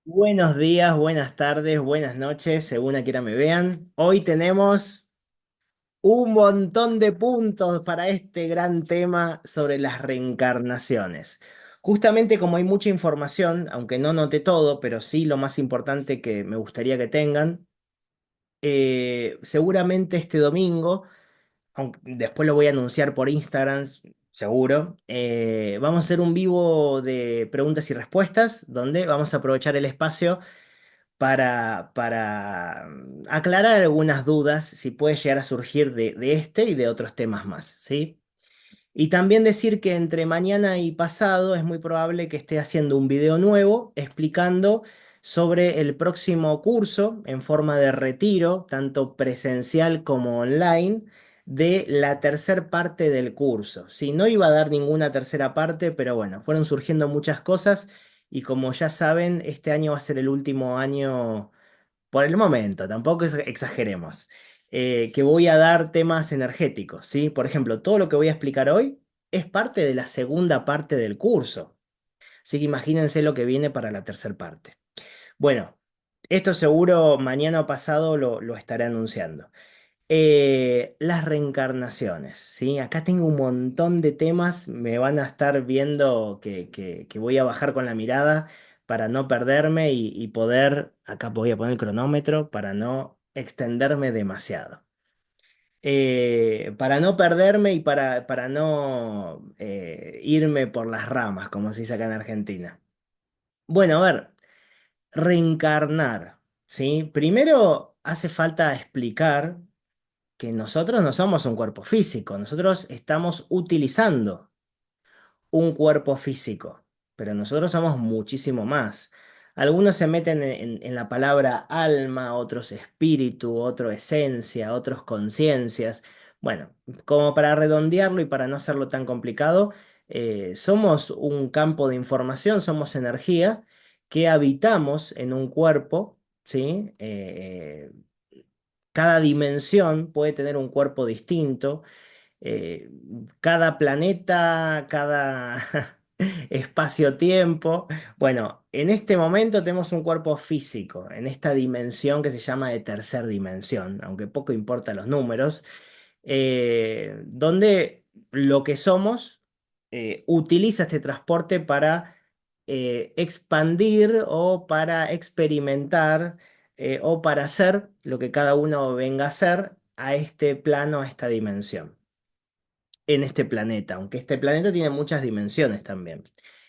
Buenos días, buenas tardes, buenas noches, según a quiera me vean. Hoy tenemos un montón de puntos para este gran tema sobre las reencarnaciones. Justamente como hay mucha información, aunque no noté todo, pero sí lo más importante que me gustaría que tengan, seguramente este domingo, aunque después lo voy a anunciar por Instagram, seguro, vamos a hacer un vivo de preguntas y respuestas, donde vamos a aprovechar el espacio para aclarar algunas dudas, si puede llegar a surgir de este y de otros temas más, ¿sí? Y también decir que entre mañana y pasado es muy probable que esté haciendo un video nuevo explicando sobre el próximo curso en forma de retiro, tanto presencial como online, de la tercer parte del curso. Sí, no iba a dar ninguna tercera parte, pero bueno, fueron surgiendo muchas cosas y como ya saben, este año va a ser el último año por el momento, tampoco exageremos, que voy a dar temas energéticos, ¿sí? Por ejemplo, todo lo que voy a explicar hoy es parte de la segunda parte del curso, así que imagínense lo que viene para la tercera parte. Bueno, esto seguro mañana o pasado lo estaré anunciando. Las reencarnaciones, ¿sí? Acá tengo un montón de temas, me van a estar viendo que voy a bajar con la mirada para no perderme y poder, acá voy a poner el cronómetro para no extenderme demasiado. Para no perderme y para no irme por las ramas, como se dice acá en Argentina. Bueno, a ver, reencarnar, ¿sí? Primero hace falta explicar que nosotros no somos un cuerpo físico, nosotros estamos utilizando un cuerpo físico, pero nosotros somos muchísimo más. Algunos se meten en la palabra alma, otros espíritu, otro esencia, otros conciencias. Bueno, como para redondearlo y para no hacerlo tan complicado, somos un campo de información, somos energía que habitamos en un cuerpo, ¿sí? Cada dimensión puede tener un cuerpo distinto. Cada planeta, cada espacio-tiempo. Bueno, en este momento tenemos un cuerpo físico, en esta dimensión que se llama de tercer dimensión, aunque poco importa los números, donde lo que somos utiliza este transporte para expandir o para experimentar o para hacer lo que cada uno venga a hacer a este plano, a esta dimensión, en este planeta, aunque este planeta tiene muchas dimensiones también.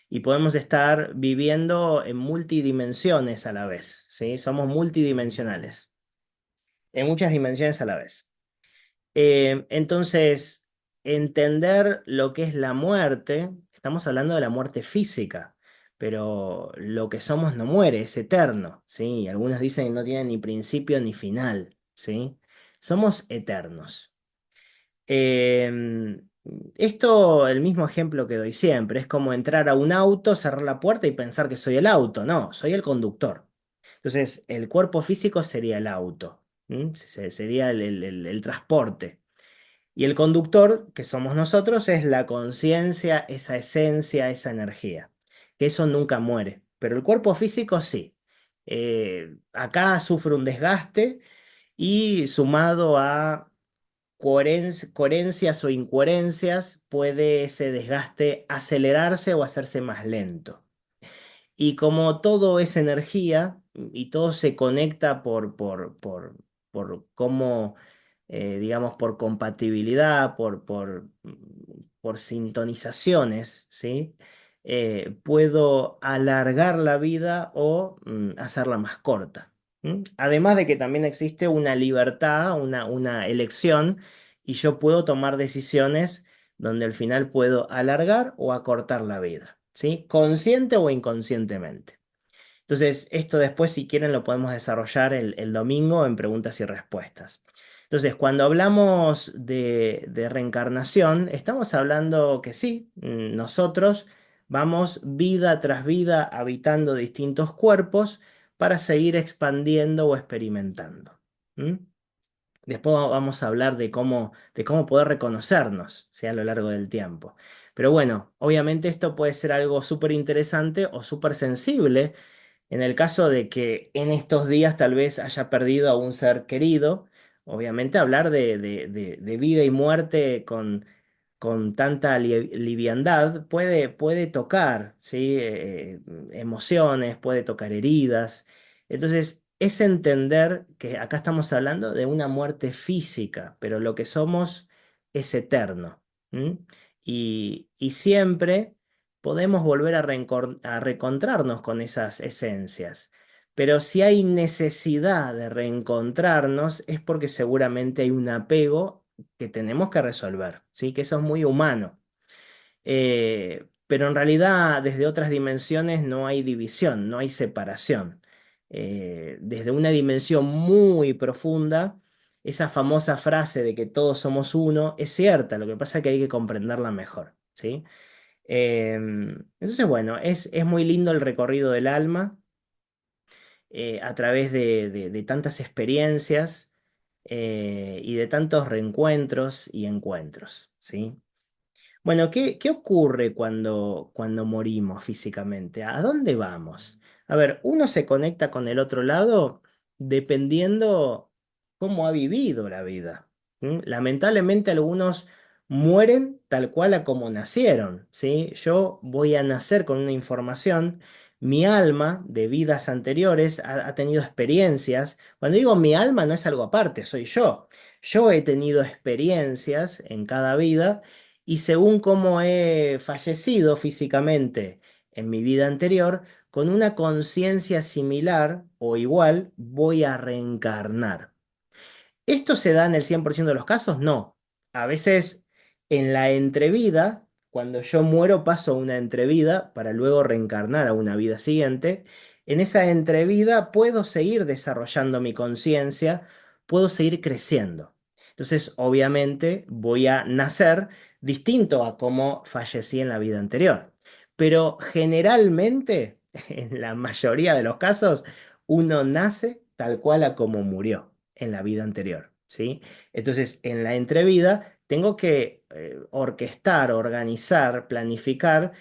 Y podemos estar viviendo en multidimensiones a la vez, ¿sí? Somos multidimensionales, en muchas dimensiones a la vez. Entonces, entender lo que es la muerte, estamos hablando de la muerte física, pero lo que somos no muere, es eterno, ¿sí? Y algunos dicen que no tiene ni principio ni final, ¿sí? Somos eternos. Em, Esto, el mismo ejemplo que doy siempre, es como entrar a un auto, cerrar la puerta y pensar que soy el auto. No, soy el conductor. Entonces, el cuerpo físico sería el auto, ¿m? Sería el transporte. Y el conductor, que somos nosotros, es la conciencia, esa esencia, esa energía. Que eso nunca muere. Pero el cuerpo físico sí. Acá sufre un desgaste y sumado a coherencias o incoherencias, puede ese desgaste acelerarse o hacerse más lento. Y como todo es energía y todo se conecta por cómo, digamos, por compatibilidad, por sintonizaciones, ¿sí? Puedo alargar la vida o hacerla más corta. Además de que también existe una libertad, una elección, y yo puedo tomar decisiones donde al final puedo alargar o acortar la vida, ¿sí? Consciente o inconscientemente. Entonces, esto después, si quieren, lo podemos desarrollar el domingo en preguntas y respuestas. Entonces, cuando hablamos de reencarnación, estamos hablando que sí, nosotros vamos vida tras vida habitando distintos cuerpos para seguir expandiendo o experimentando. ¿Mm? Después vamos a hablar de cómo poder reconocernos, ¿sí? A lo largo del tiempo. Pero bueno, obviamente esto puede ser algo súper interesante o súper sensible, En el caso de que en estos días tal vez haya perdido a un ser querido, obviamente hablar de vida y muerte con tanta liviandad puede tocar, ¿sí? Emociones, puede tocar heridas. Entonces, es entender que acá estamos hablando de una muerte física, pero lo que somos es eterno. ¿M? Y siempre podemos volver a reencontrarnos con esas esencias. Pero si hay necesidad de reencontrarnos, es porque seguramente hay un apego que tenemos que resolver, ¿sí? Que eso es muy humano. Pero en realidad, desde otras dimensiones no hay división, no hay separación. Desde una dimensión muy profunda, esa famosa frase de que todos somos uno es cierta, lo que pasa es que hay que comprenderla mejor, ¿sí? Entonces, bueno, es muy lindo el recorrido del alma a través de tantas experiencias y de tantos reencuentros y encuentros, ¿sí? Bueno, ¿qué ocurre cuando morimos físicamente? ¿A dónde vamos? A ver, uno se conecta con el otro lado dependiendo cómo ha vivido la vida. ¿M? Lamentablemente algunos mueren tal cual a como nacieron, ¿sí? Yo voy a nacer con una información. Mi alma de vidas anteriores ha tenido experiencias. Cuando digo mi alma no es algo aparte, soy yo. Yo he tenido experiencias en cada vida y según cómo he fallecido físicamente en mi vida anterior, con una conciencia similar o igual, voy a reencarnar. ¿Esto se da en el 100% de los casos? No. A veces en la entrevida, cuando yo muero, paso a una entrevida para luego reencarnar a una vida siguiente. En esa entrevida puedo seguir desarrollando mi conciencia, puedo seguir creciendo. Entonces, obviamente, voy a nacer distinto a cómo fallecí en la vida anterior. Pero generalmente, en la mayoría de los casos, uno nace tal cual a como murió en la vida anterior, ¿sí? Entonces, en la entrevida tengo que orquestar, organizar, planificar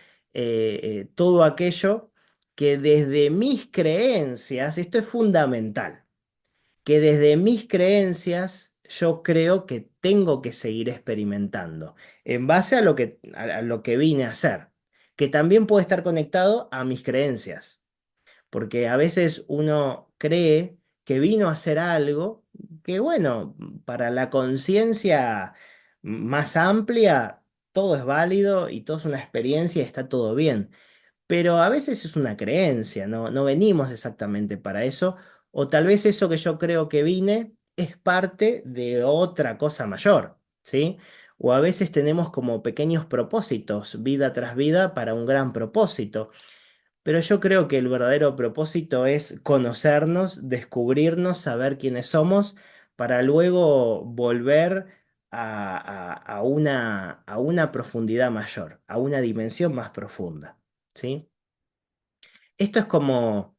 todo aquello que desde mis creencias, esto es fundamental, que desde mis creencias yo creo que tengo que seguir experimentando en base a lo que vine a hacer, que también puede estar conectado a mis creencias porque a veces uno cree que vino a hacer algo que, bueno, para la conciencia más amplia, todo es válido y todo es una experiencia y está todo bien. Pero a veces es una creencia, no venimos exactamente para eso, o tal vez eso que yo creo que vine es parte de otra cosa mayor, ¿sí? O a veces tenemos como pequeños propósitos, vida tras vida, para un gran propósito. Pero yo creo que el verdadero propósito es conocernos, descubrirnos, saber quiénes somos, para luego volver a una profundidad mayor, a una dimensión más profunda, ¿sí? Esto es como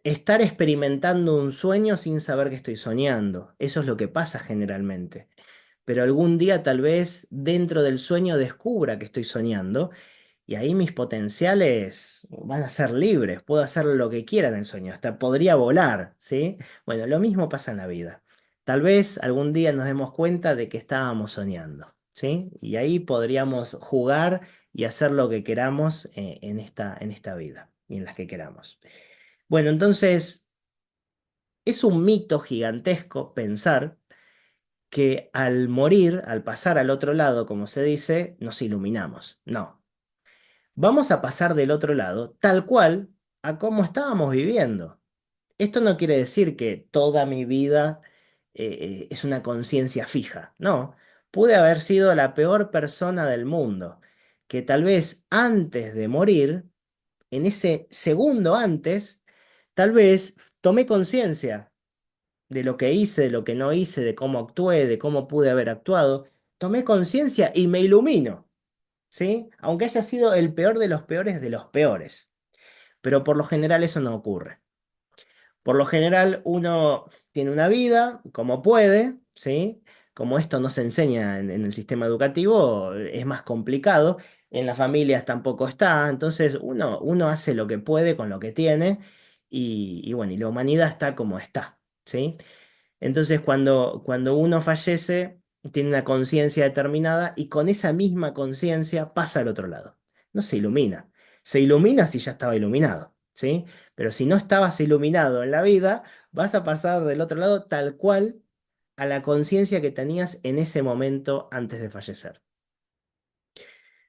estar experimentando un sueño sin saber que estoy soñando. Eso es lo que pasa generalmente. Pero algún día tal vez dentro del sueño descubra que estoy soñando y ahí mis potenciales van a ser libres, puedo hacer lo que quiera en el sueño, hasta podría volar, ¿sí? Bueno, lo mismo pasa en la vida. Tal vez algún día nos demos cuenta de que estábamos soñando, ¿sí? Y ahí podríamos jugar y hacer lo que queramos en esta vida y en las que queramos. Bueno, entonces es un mito gigantesco pensar que al morir, al pasar al otro lado, como se dice, nos iluminamos. No. Vamos a pasar del otro lado, tal cual a cómo estábamos viviendo. Esto no quiere decir que toda mi vida es una conciencia fija. No, pude haber sido la peor persona del mundo, que tal vez antes de morir, en ese segundo antes, tal vez tomé conciencia de lo que hice, de lo que no hice, de cómo actué, de cómo pude haber actuado. Tomé conciencia y me ilumino. ¿Sí? Aunque haya sido el peor de los peores. Pero por lo general eso no ocurre. Por lo general uno tiene una vida como puede, ¿sí? Como esto no se enseña en el sistema educativo, es más complicado. en las familias tampoco está, entonces uno hace lo que puede con lo que tiene y bueno, y la humanidad está como está, ¿sí? Entonces cuando uno fallece, tiene una conciencia determinada y con esa misma conciencia pasa al otro lado. No se ilumina. Se ilumina si ya estaba iluminado, ¿sí? Pero si no estabas iluminado en la vida, vas a pasar del otro lado tal cual a la conciencia que tenías en ese momento antes de fallecer.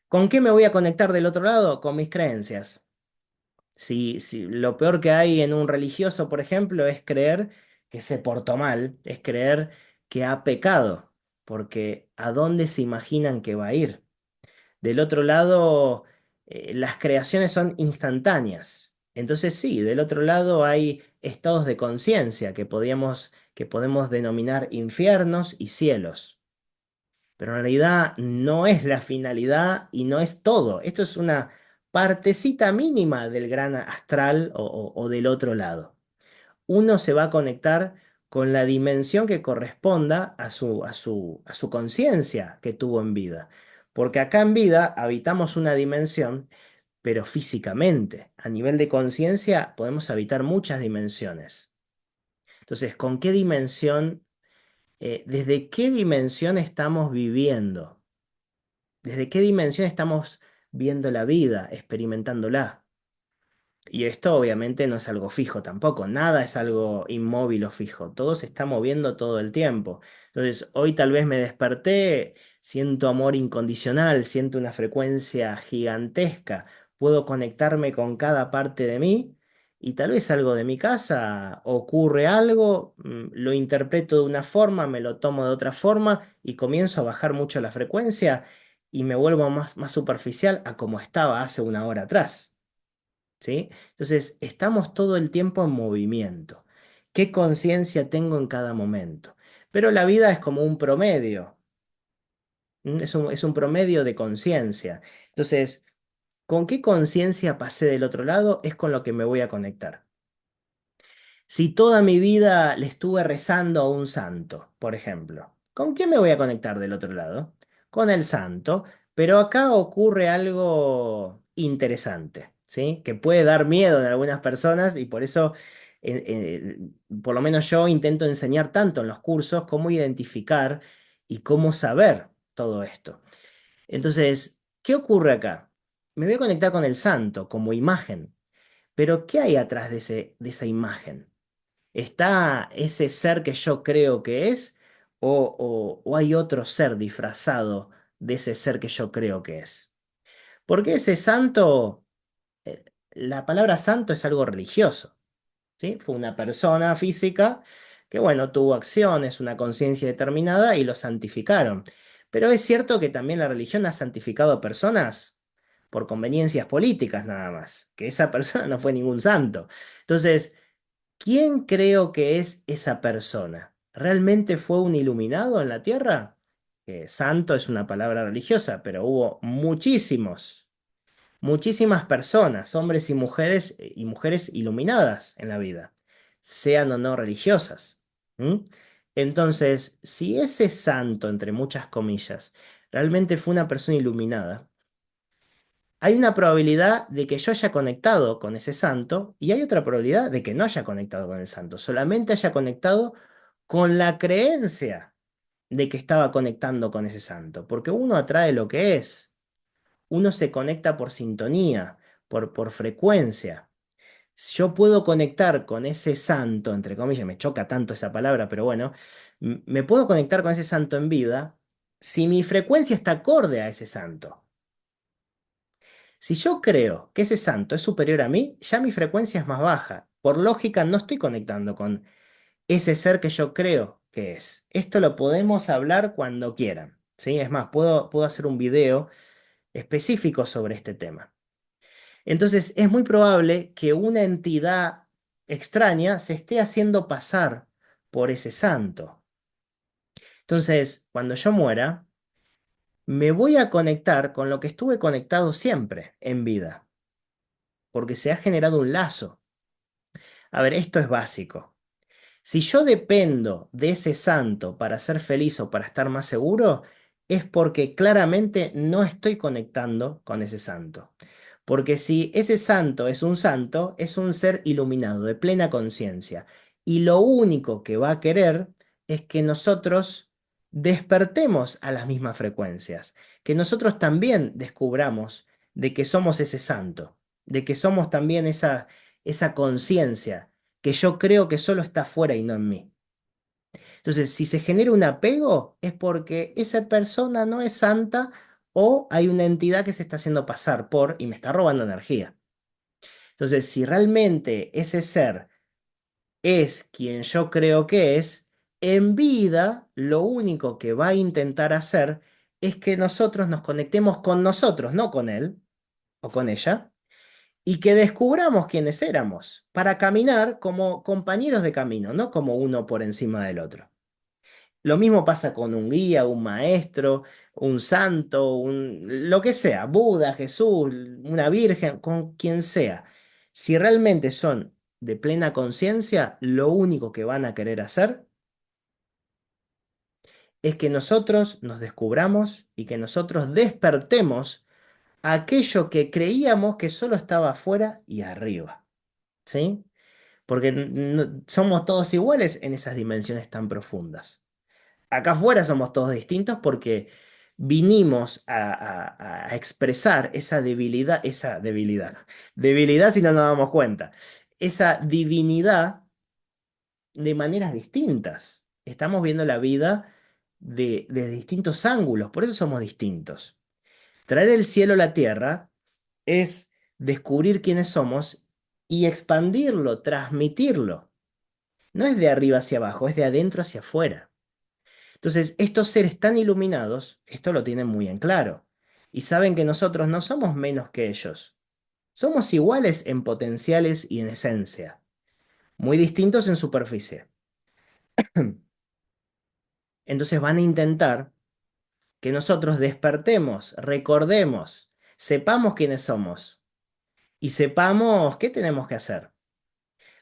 ¿Con qué me voy a conectar del otro lado? Con mis creencias. Si lo peor que hay en un religioso, por ejemplo, es creer que se portó mal, es creer que ha pecado, porque ¿a dónde se imaginan que va a ir? Del otro lado, las creaciones son instantáneas. Entonces sí, del otro lado hay estados de conciencia que podemos denominar infiernos y cielos. Pero en realidad no es la finalidad y no es todo. Esto es una partecita mínima del gran astral o del otro lado. Uno se va a conectar con la dimensión que corresponda a su conciencia que tuvo en vida. Porque acá en vida habitamos una dimensión, pero físicamente. A nivel de conciencia podemos habitar muchas dimensiones. Entonces, ¿con qué dimensión, desde qué dimensión estamos viviendo? ¿Desde qué dimensión estamos viendo la vida, experimentándola? Y esto obviamente no es algo fijo tampoco, nada es algo inmóvil o fijo, todo se está moviendo todo el tiempo. Entonces, hoy tal vez me desperté, siento amor incondicional, siento una frecuencia gigantesca, puedo conectarme con cada parte de mí y tal vez algo de mi casa, ocurre algo, lo interpreto de una forma, me lo tomo de otra forma y comienzo a bajar mucho la frecuencia y me vuelvo más superficial a como estaba hace una hora atrás. ¿Sí? Entonces, estamos todo el tiempo en movimiento. ¿Qué conciencia tengo en cada momento? Pero la vida es como un promedio, es un promedio de conciencia. Entonces, ¿con qué conciencia pasé del otro lado? Es con lo que me voy a conectar. Si toda mi vida le estuve rezando a un santo, por ejemplo, ¿con quién me voy a conectar del otro lado? Con el santo, pero acá ocurre algo interesante, ¿sí? Que puede dar miedo en algunas personas y por eso, por lo menos yo intento enseñar tanto en los cursos cómo identificar y cómo saber todo esto. Entonces, ¿qué ocurre acá? Me voy a conectar con el santo como imagen, pero ¿qué hay atrás de esa imagen? ¿Está ese ser que yo creo que es? ¿O hay otro ser disfrazado de ese ser que yo creo que es? Porque ese santo, la palabra santo es algo religioso, ¿sí? Fue una persona física que, bueno, tuvo acciones, una conciencia determinada y lo santificaron. Pero es cierto que también la religión ha santificado personas por conveniencias políticas nada más, que esa persona no fue ningún santo. Entonces, ¿quién creo que es esa persona? ¿Realmente fue un iluminado en la tierra? Santo es una palabra religiosa, pero hubo muchísimas personas, hombres y mujeres iluminadas en la vida, sean o no religiosas. ¿M? Entonces, si ese santo, entre muchas comillas, realmente fue una persona iluminada, hay una probabilidad de que yo haya conectado con ese santo y hay otra probabilidad de que no haya conectado con el santo, solamente haya conectado con la creencia de que estaba conectando con ese santo, porque uno atrae lo que es, uno se conecta por sintonía, por frecuencia. Yo puedo conectar con ese santo, entre comillas, me choca tanto esa palabra, pero bueno, me puedo conectar con ese santo en vida si mi frecuencia está acorde a ese santo. Si yo creo que ese santo es superior a mí, ya mi frecuencia es más baja. Por lógica, no estoy conectando con ese ser que yo creo que es. Esto lo podemos hablar cuando quieran, ¿sí? Es más, puedo hacer un video específico sobre este tema. Entonces, es muy probable que una entidad extraña se esté haciendo pasar por ese santo. Entonces, cuando yo muera, me voy a conectar con lo que estuve conectado siempre en vida, porque se ha generado un lazo. A ver, esto es básico. Si yo dependo de ese santo para ser feliz o para estar más seguro, es porque claramente no estoy conectando con ese santo. Porque si ese santo, es un ser iluminado, de plena conciencia. Y lo único que va a querer es que nosotros despertemos a las mismas frecuencias, que nosotros también descubramos de que somos ese santo, de que somos también esa conciencia, que yo creo que solo está afuera y no en mí. Entonces, si se genera un apego, es porque esa persona no es santa o hay una entidad que se está haciendo pasar por y me está robando energía. Entonces, si realmente ese ser es quien yo creo que es, en vida lo único que va a intentar hacer es que nosotros nos conectemos con nosotros, no con él o con ella, y que descubramos quiénes éramos, para caminar como compañeros de camino, no como uno por encima del otro. Lo mismo pasa con un guía, un maestro, un santo, lo que sea, Buda, Jesús, una virgen, con quien sea. Si realmente son de plena conciencia, lo único que van a querer hacer es que nosotros nos descubramos y que nosotros despertemos aquello que creíamos que solo estaba afuera y arriba, ¿sí? Porque somos todos iguales en esas dimensiones tan profundas. Acá afuera somos todos distintos porque vinimos a expresar debilidad si no nos damos cuenta, esa divinidad de maneras distintas. Estamos viendo la vida de distintos ángulos, por eso somos distintos. Traer el cielo a la tierra es descubrir quiénes somos y expandirlo, transmitirlo. No es de arriba hacia abajo, es de adentro hacia afuera. Entonces, estos seres tan iluminados, esto lo tienen muy en claro. Y saben que nosotros no somos menos que ellos. Somos iguales en potenciales y en esencia, muy distintos en superficie. Entonces van a intentar que nosotros despertemos, recordemos, sepamos quiénes somos y sepamos qué tenemos que hacer.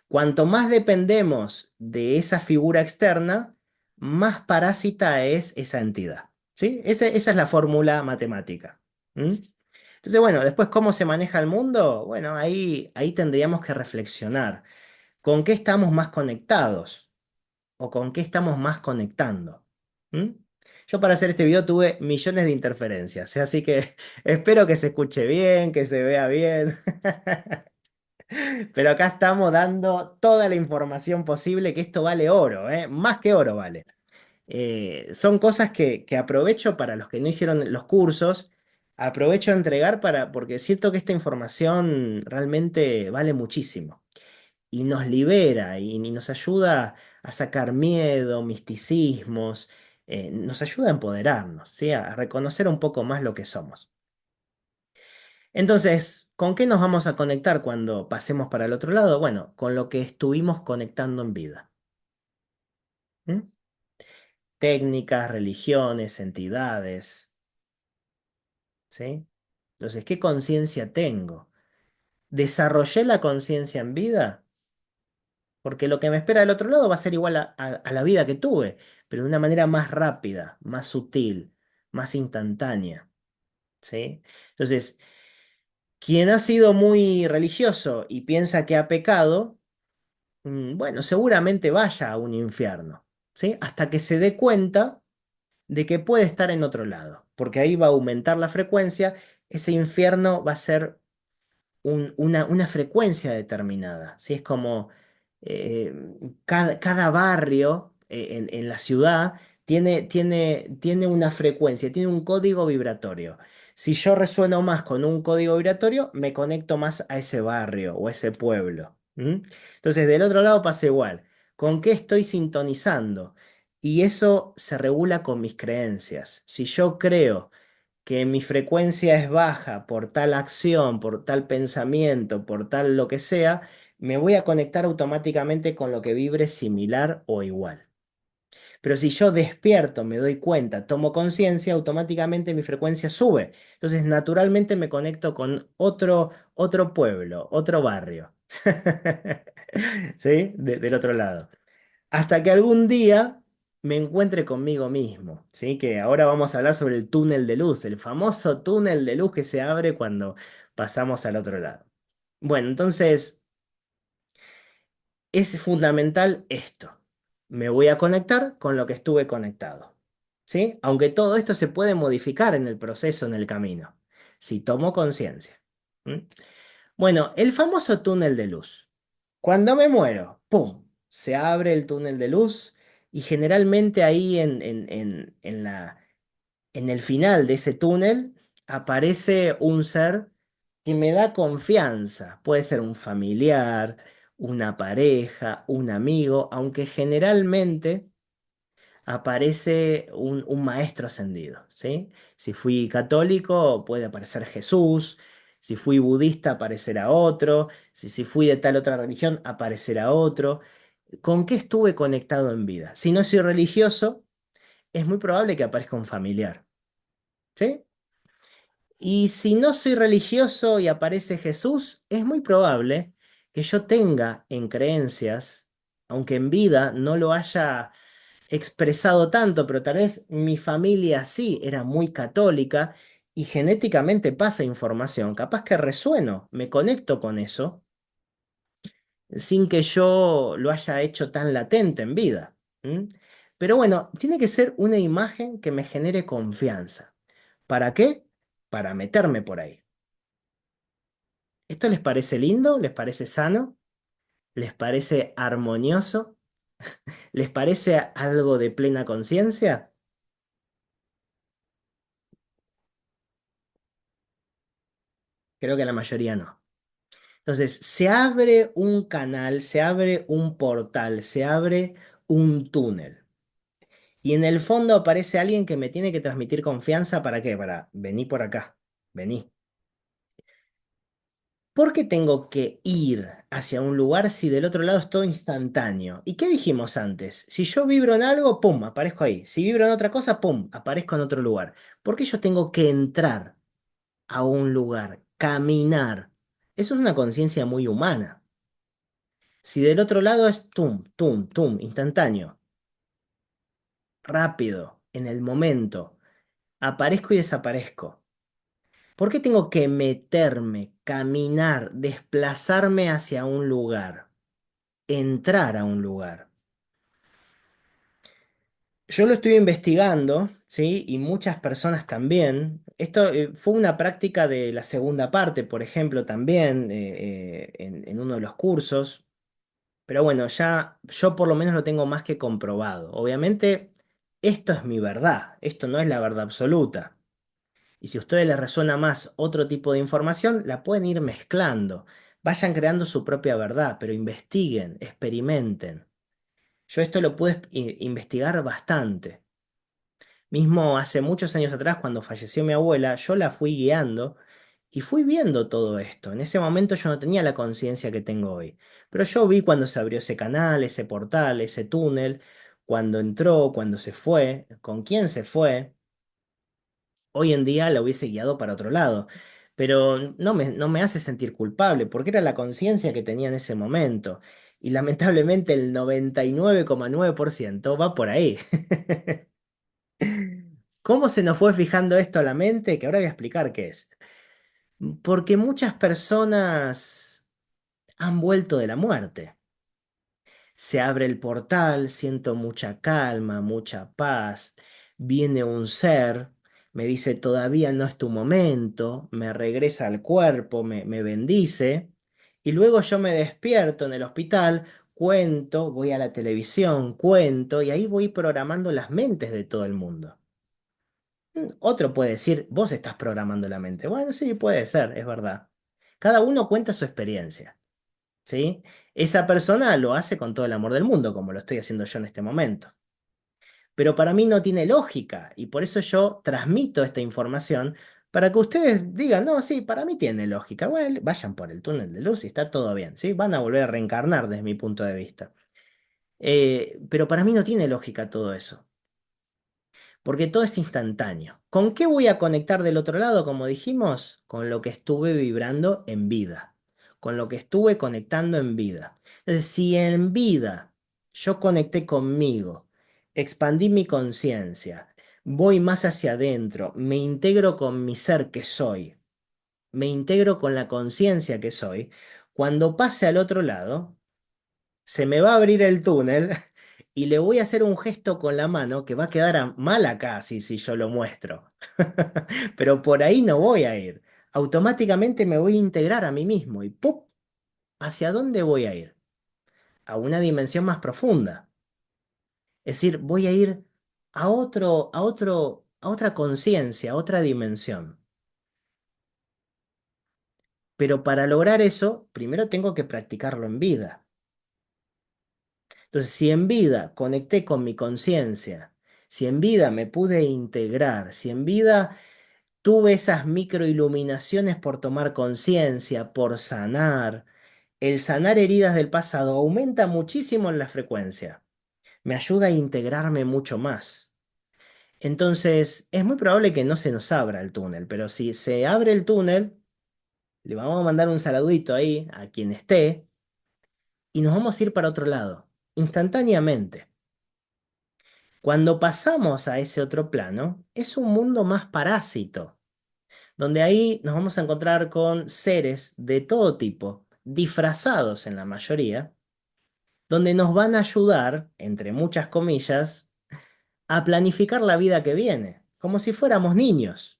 Cuanto más dependemos de esa figura externa, más parásita es esa entidad. ¿Sí? Esa es la fórmula matemática. ¿Mm? Entonces, bueno, después, ¿cómo se maneja el mundo? Bueno, ahí tendríamos que reflexionar. ¿Con qué estamos más conectados? ¿O con qué estamos más conectando? ¿Mm? Yo para hacer este video tuve millones de interferencias, ¿sí? Así que espero que se escuche bien, que se vea bien. Pero acá estamos dando toda la información posible, que esto vale oro, ¿eh? Más que oro vale. Son cosas que aprovecho para los que no hicieron los cursos, aprovecho a entregar porque siento que esta información realmente vale muchísimo y nos libera y nos ayuda a sacar miedo, misticismos, nos ayuda a empoderarnos, ¿sí? A reconocer un poco más lo que somos. Entonces, ¿con qué nos vamos a conectar cuando pasemos para el otro lado? Bueno, con lo que estuvimos conectando en vida. ¿Mm? Técnicas, religiones, entidades, ¿sí? Entonces, ¿qué conciencia tengo? ¿Desarrollé la conciencia en vida? Porque lo que me espera del otro lado va a ser igual a la vida que tuve, pero de una manera más rápida, más sutil, más instantánea, ¿sí? Entonces, quien ha sido muy religioso y piensa que ha pecado, bueno, seguramente vaya a un infierno, ¿sí? Hasta que se dé cuenta de que puede estar en otro lado, porque ahí va a aumentar la frecuencia, ese infierno va a ser una frecuencia determinada, ¿sí? Es como eh, cada barrio en la ciudad tiene una frecuencia, tiene un código vibratorio. Si yo resueno más con un código vibratorio, me conecto más a ese barrio o ese pueblo. ¿M? Entonces, del otro lado pasa igual. ¿Con qué estoy sintonizando? Y eso se regula con mis creencias. Si yo creo que mi frecuencia es baja por tal acción, por tal pensamiento, por tal lo que sea, me voy a conectar automáticamente con lo que vibre similar o igual. Pero si yo despierto, me doy cuenta, tomo conciencia, automáticamente mi frecuencia sube. Entonces, naturalmente me conecto con otro pueblo, otro barrio. ¿Sí? Del otro lado. Hasta que algún día me encuentre conmigo mismo, ¿sí? Que ahora vamos a hablar sobre el túnel de luz, el famoso túnel de luz que se abre cuando pasamos al otro lado. Bueno, entonces es fundamental esto. Me voy a conectar con lo que estuve conectado, ¿sí? Aunque todo esto se puede modificar en el proceso, en el camino, si tomo conciencia. ¿Mm? Bueno, el famoso túnel de luz. Cuando me muero, ¡pum! Se abre el túnel de luz y generalmente ahí en el final de ese túnel aparece un ser que me da confianza. Puede ser un familiar, una pareja, un amigo, aunque generalmente aparece un maestro ascendido, ¿sí? Si fui católico, puede aparecer Jesús. Si fui budista, aparecerá otro. Si fui de tal otra religión, aparecerá otro. ¿Con qué estuve conectado en vida? Si no soy religioso, es muy probable que aparezca un familiar, ¿sí? Y si no soy religioso y aparece Jesús, es muy probable que yo tenga en creencias, aunque en vida no lo haya expresado tanto, pero tal vez mi familia sí era muy católica y genéticamente pasa información, capaz que resueno, me conecto con eso sin que yo lo haya hecho tan latente en vida. ¿M? Pero bueno, tiene que ser una imagen que me genere confianza. ¿Para qué? Para meterme por ahí. ¿Esto les parece lindo? ¿Les parece sano? ¿Les parece armonioso? ¿Les parece algo de plena conciencia? Creo que la mayoría no. Entonces, se abre un canal, se abre un portal, se abre un túnel. Y en el fondo aparece alguien que me tiene que transmitir confianza. ¿Para qué? Para venir por acá. Vení. ¿Por qué tengo que ir hacia un lugar si del otro lado es todo instantáneo? ¿Y qué dijimos antes? Si yo vibro en algo, pum, aparezco ahí. Si vibro en otra cosa, pum, aparezco en otro lugar. ¿Por qué yo tengo que entrar a un lugar, caminar? Eso es una conciencia muy humana. Si del otro lado es tum, tum, tum, instantáneo, rápido, en el momento, aparezco y desaparezco. ¿Por qué tengo que meterme, caminar, desplazarme hacia un lugar, entrar a un lugar? Yo lo estoy investigando, ¿sí? Y muchas personas también. Esto fue una práctica de la segunda parte, por ejemplo, también en uno de los cursos. Pero bueno, ya yo por lo menos lo tengo más que comprobado. Obviamente, esto es mi verdad, esto no es la verdad absoluta. Y si a ustedes les resuena más otro tipo de información, la pueden ir mezclando. Vayan creando su propia verdad, pero investiguen, experimenten. Yo esto lo pude investigar bastante. Mismo hace muchos años atrás, cuando falleció mi abuela, yo la fui guiando y fui viendo todo esto. En ese momento yo no tenía la conciencia que tengo hoy, pero yo vi cuando se abrió ese canal, ese portal, ese túnel, cuando entró, cuando se fue, con quién se fue. Hoy en día la hubiese guiado para otro lado, pero no me hace sentir culpable porque era la conciencia que tenía en ese momento. Y lamentablemente el 99,9% va por ahí. ¿Cómo se nos fue fijando esto a la mente? Que ahora voy a explicar qué es. Porque muchas personas han vuelto de la muerte. Se abre el portal, siento mucha calma, mucha paz. Viene un ser, me dice, todavía no es tu momento, me regresa al cuerpo, me bendice. Y luego yo me despierto en el hospital, cuento, voy a la televisión, cuento, y ahí voy programando las mentes de todo el mundo. Otro puede decir, vos estás programando la mente. Bueno, sí, puede ser, es verdad. Cada uno cuenta su experiencia, ¿sí? Esa persona lo hace con todo el amor del mundo, como lo estoy haciendo yo en este momento. Pero para mí no tiene lógica y por eso yo transmito esta información para que ustedes digan, no, sí, para mí tiene lógica. Bueno, vayan por el túnel de luz y está todo bien, ¿sí? Van a volver a reencarnar desde mi punto de vista. Pero para mí no tiene lógica todo eso. Porque todo es instantáneo. ¿Con qué voy a conectar del otro lado, como dijimos? Con lo que estuve vibrando en vida, con lo que estuve conectando en vida. Entonces, si en vida yo conecté conmigo, expandí mi conciencia, voy más hacia adentro, me integro con mi ser que soy, me integro con la conciencia que soy. Cuando pase al otro lado, se me va a abrir el túnel y le voy a hacer un gesto con la mano que va a quedar mal acá si yo lo muestro. Pero por ahí no voy a ir. Automáticamente me voy a integrar a mí mismo y ¡pum! ¿Hacia dónde voy a ir? A una dimensión más profunda. Es decir, voy a ir a otra conciencia, a otra dimensión. Pero para lograr eso, primero tengo que practicarlo en vida. Entonces, si en vida conecté con mi conciencia, si en vida me pude integrar, si en vida tuve esas microiluminaciones por tomar conciencia, por sanar, el sanar heridas del pasado aumenta muchísimo en la frecuencia. Me ayuda a integrarme mucho más. Entonces, es muy probable que no se nos abra el túnel, pero si se abre el túnel, le vamos a mandar un saludito ahí a quien esté y nos vamos a ir para otro lado, instantáneamente. Cuando pasamos a ese otro plano, es un mundo más parásito, donde ahí nos vamos a encontrar con seres de todo tipo, disfrazados en la mayoría, donde nos van a ayudar, entre muchas comillas, a planificar la vida que viene, como si fuéramos niños.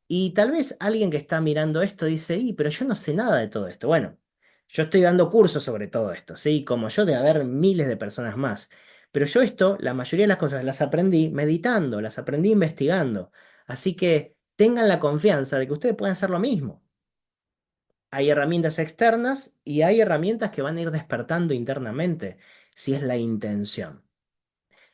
Y tal vez alguien que está mirando esto dice, pero yo no sé nada de todo esto. Bueno, yo estoy dando cursos sobre todo esto, ¿sí? Como yo debe haber miles de personas más. Pero yo esto, la mayoría de las cosas las aprendí meditando, las aprendí investigando. Así que tengan la confianza de que ustedes pueden hacer lo mismo. Hay herramientas externas y hay herramientas que van a ir despertando internamente, si es la intención.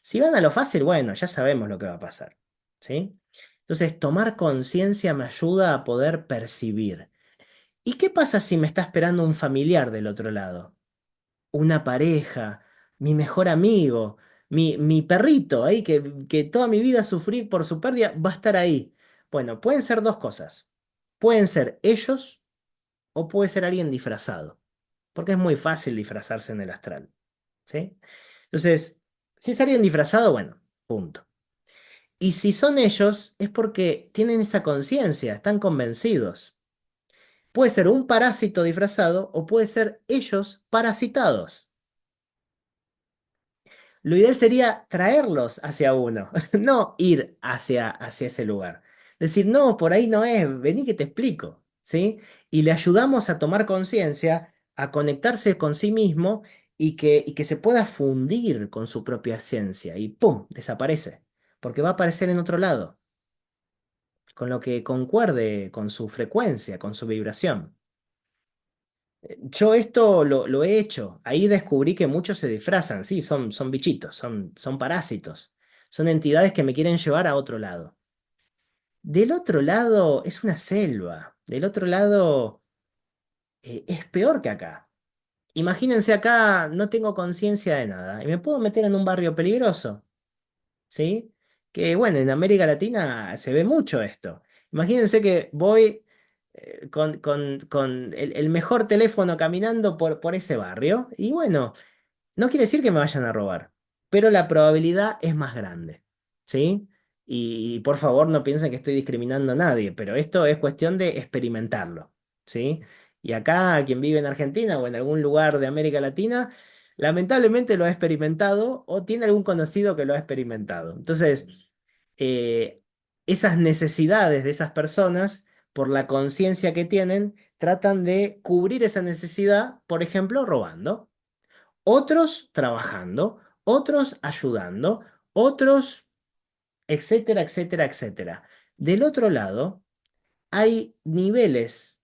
Si van a lo fácil, bueno, ya sabemos lo que va a pasar, ¿sí? Entonces, tomar conciencia me ayuda a poder percibir. ¿Y qué pasa si me está esperando un familiar del otro lado? Una pareja, mi mejor amigo, mi perrito ahí que toda mi vida sufrí por su pérdida, va a estar ahí. Bueno, pueden ser dos cosas. Pueden ser ellos o puede ser alguien disfrazado, porque es muy fácil disfrazarse en el astral, ¿sí? Entonces, si es alguien disfrazado, bueno, punto. Y si son ellos, es porque tienen esa conciencia, están convencidos. Puede ser un parásito disfrazado o puede ser ellos parasitados. Lo ideal sería traerlos hacia uno, no ir hacia ese lugar. Decir, no, por ahí no es, vení que te explico, ¿sí? Y le ayudamos a tomar conciencia, a conectarse con sí mismo y que se pueda fundir con su propia esencia y ¡pum! Desaparece, porque va a aparecer en otro lado, con lo que concuerde con su frecuencia, con su vibración. Yo esto lo he hecho. Ahí descubrí que muchos se disfrazan. Sí, son bichitos, son parásitos. Son entidades que me quieren llevar a otro lado. Del otro lado es una selva. Del otro lado es peor que acá. Imagínense acá, no tengo conciencia de nada y me puedo meter en un barrio peligroso. ¿Sí? Que bueno, en América Latina se ve mucho esto. Imagínense que voy con el mejor teléfono caminando por ese barrio y bueno, no quiere decir que me vayan a robar, pero la probabilidad es más grande, ¿sí? Y por favor no piensen que estoy discriminando a nadie, pero esto es cuestión de experimentarlo, ¿sí? Y acá, quien vive en Argentina o en algún lugar de América Latina, lamentablemente lo ha experimentado o tiene algún conocido que lo ha experimentado. Entonces, eh, esas necesidades de esas personas, por la conciencia que tienen, tratan de cubrir esa necesidad, por ejemplo, robando. Otros trabajando, otros ayudando, otros, etcétera, etcétera, etcétera. Del otro lado, hay niveles,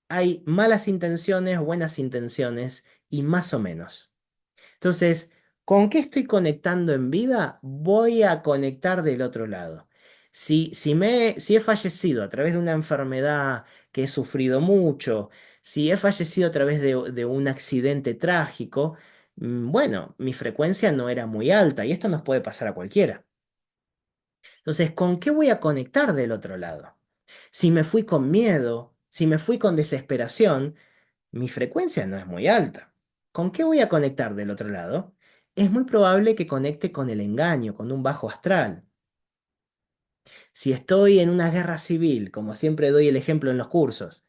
hay malas intenciones, buenas intenciones y más o menos. Entonces, ¿con qué estoy conectando en vida? Voy a conectar del otro lado. Si he fallecido a través de una enfermedad que he sufrido mucho, si he fallecido a través de un accidente trágico, bueno, mi frecuencia no era muy alta y esto nos puede pasar a cualquiera. Entonces, ¿con qué voy a conectar del otro lado? Si me fui con miedo, si me fui con desesperación, mi frecuencia no es muy alta. ¿Con qué voy a conectar del otro lado? es muy probable que conecte con el engaño, con un bajo astral. Si estoy en una guerra civil, como siempre doy el ejemplo en los cursos,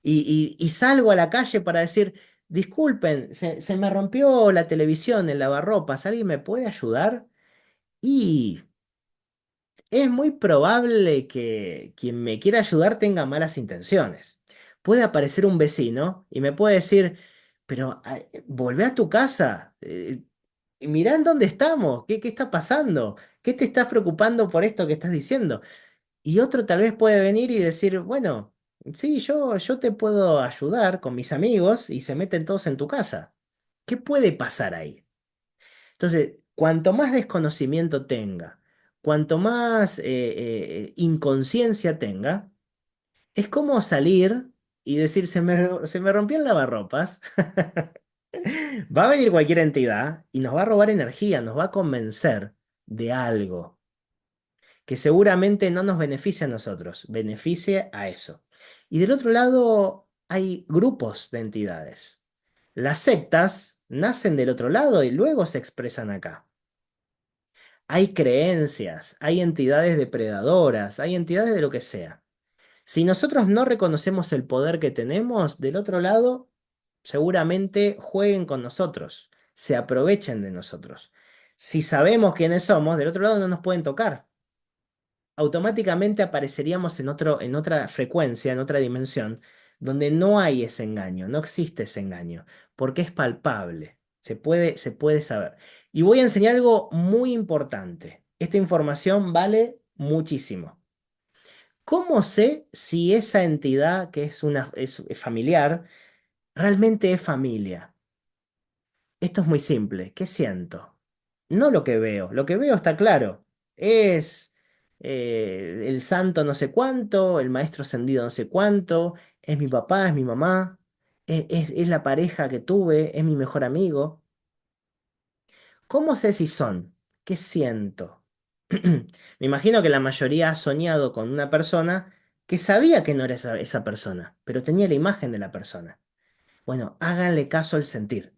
y salgo a la calle para decir, disculpen, se me rompió la televisión, el lavarropas, ¿alguien me puede ayudar? Y es muy probable que quien me quiera ayudar tenga malas intenciones. Puede aparecer un vecino y me puede decir, pero volvé a tu casa, mirá en dónde estamos, qué está pasando, qué te estás preocupando por esto que estás diciendo. Y otro tal vez puede venir y decir, bueno, sí, yo te puedo ayudar con mis amigos y se meten todos en tu casa. ¿Qué puede pasar ahí? Entonces, cuanto más desconocimiento tenga, cuanto más inconsciencia tenga, es como salir y decir, se me rompió el lavarropas. Va a venir cualquier entidad y nos va a robar energía, nos va a convencer de algo que seguramente no nos beneficia a nosotros, beneficie a eso. Y del otro lado hay grupos de entidades. Las sectas nacen del otro lado y luego se expresan acá. Hay creencias, hay entidades depredadoras, hay entidades de lo que sea. Si nosotros no reconocemos el poder que tenemos, del otro lado, seguramente jueguen con nosotros, se aprovechen de nosotros. Si sabemos quiénes somos, del otro lado no nos pueden tocar. Automáticamente apareceríamos en otra frecuencia, en otra dimensión, donde no hay ese engaño, no existe ese engaño, porque es palpable, se puede saber. Y voy a enseñar algo muy importante. Esta información vale muchísimo. ¿Cómo sé si esa entidad que es familiar realmente es familia? Esto es muy simple. ¿Qué siento? No lo que veo. Lo que veo está claro. Es el santo no sé cuánto, el maestro ascendido no sé cuánto, es mi papá, es mi mamá, es la pareja que tuve, es mi mejor amigo. ¿Cómo sé si son? ¿Qué siento? Me imagino que la mayoría ha soñado con una persona que sabía que no era esa persona, pero tenía la imagen de la persona. Bueno, háganle caso al sentir.